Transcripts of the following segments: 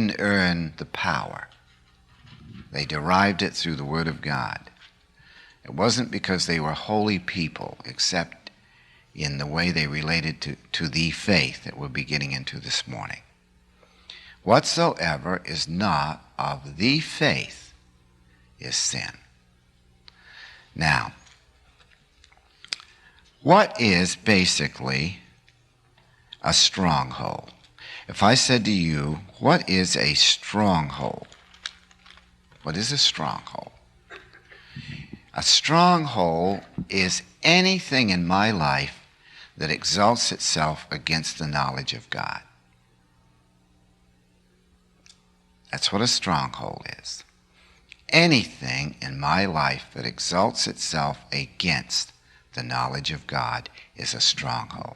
didn't earn the power. They derived it through the Word of God. It wasn't because they were holy people, except in the way they related to the faith that we'll be getting into this morning. Whatsoever is not of the faith is sin. Now, what is basically a stronghold? If I said to you, what is a stronghold? What is a stronghold? A stronghold is anything in my life that exalts itself against the knowledge of God. That's what a stronghold is. Anything in my life that exalts itself against the knowledge of God is a stronghold.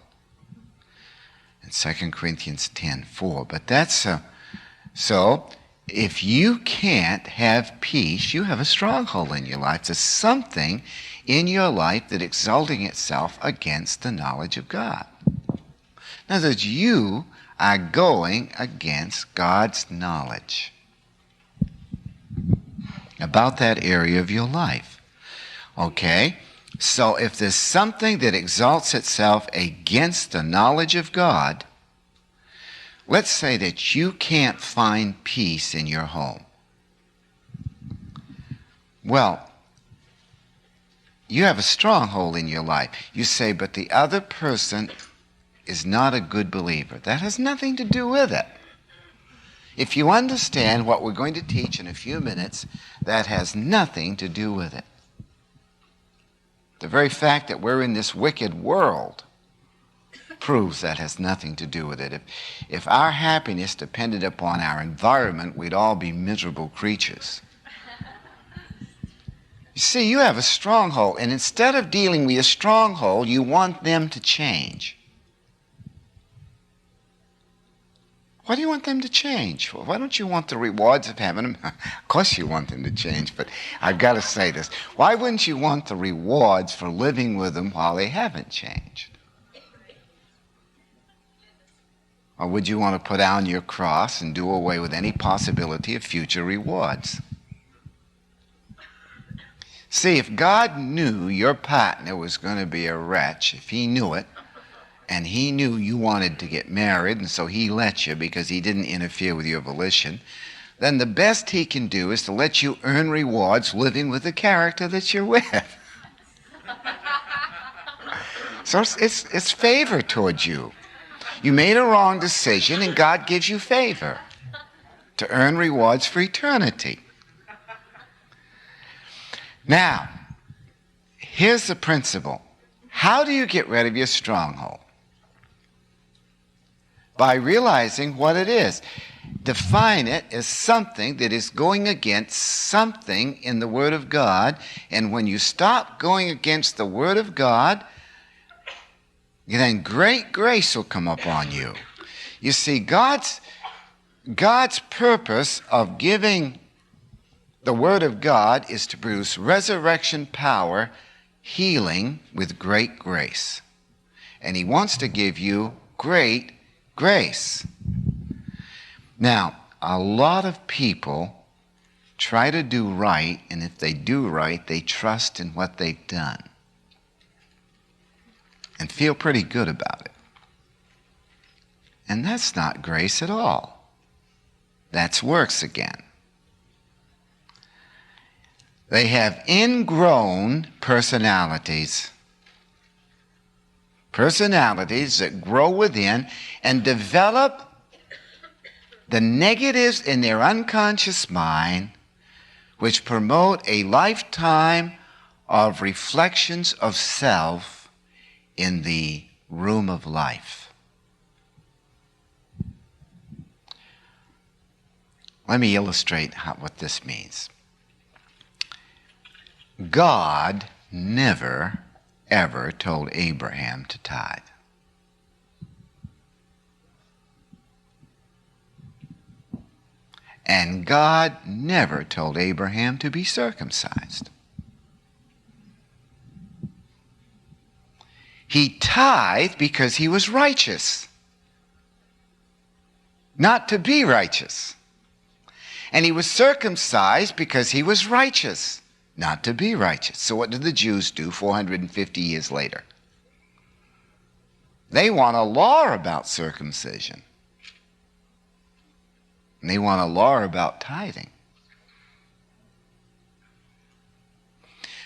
In 2 Corinthians 10:4. But that's so if you can't have peace, you have a stronghold in your life. There's something in your life that exalting itself against the knowledge of God. In other words, you are going against God's knowledge about that area of your life. Okay? So if there's something that exalts itself against the knowledge of God, let's say that you can't find peace in your home. Well, you have a stronghold in your life. You say, but the other person is not a good believer. That has nothing to do with it. If you understand what we're going to teach in a few minutes, that has nothing to do with it. The very fact that we're in this wicked world proves that has nothing to do with it. If our happiness depended upon our environment, we'd all be miserable creatures. You see, you have a stronghold, and instead of dealing with your stronghold, you want them to change. Why do you want them to change? Why don't you want the rewards of heaven? Of course you want them to change, but I've got to say this. Why wouldn't you want the rewards for living with them while they haven't changed? Or would you want to put down your cross and do away with any possibility of future rewards? See, if God knew your partner was going to be a wretch, if he knew it, and he knew you wanted to get married, and so he let you because he didn't interfere with your volition, then the best he can do is to let you earn rewards living with the character that you're with. So it's favor towards you. You made a wrong decision, and God gives you favor to earn rewards for eternity. Now, here's the principle. How do you get rid of your stronghold? By realizing what it is. Define it as something that is going against something in the Word of God. And when you stop going against the Word of God, then great grace will come upon you. You see, God's purpose of giving the Word of God is to produce resurrection power, healing with great grace. And He wants to give you great grace. Now, a lot of people try to do right, and if they do right, they trust in what they've done and feel pretty good about it. And that's not grace at all. That's works again. They have ingrown personalities that grow within and develop the negatives in their unconscious mind, which promote a lifetime of reflections of self in the room of life. Let me illustrate what this means. God never, ever told Abraham to tithe. And God never told Abraham to be circumcised. He tithed because he was righteous, not to be righteous. And he was circumcised because he was righteous, not to be righteous. So what did the Jews do 450 years later? They want a law about circumcision. And they want a law about tithing.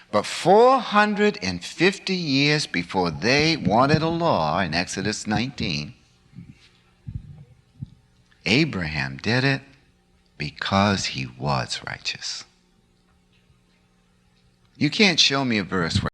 But 450 years before they wanted a law in Exodus 19, Abraham did it because he was righteous. You can't show me a verse where